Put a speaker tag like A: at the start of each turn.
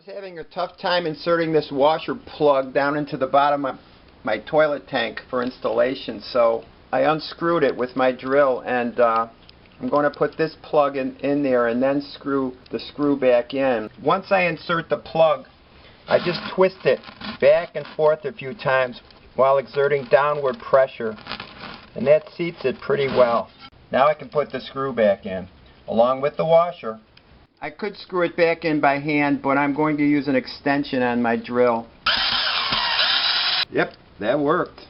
A: was having a tough time inserting this washer plug down into the bottom of my toilet tank for installation, so I unscrewed it with my drill, and I'm going to put this plug in there and then screw the screw back in. Once I insert the plug, I just twist it back and forth a few times while exerting downward pressure, and that seats it pretty well. Now I can put the screw back in along with the washer. I could screw it back in by hand, but I'm going to use an extension on my drill. Yep, that worked.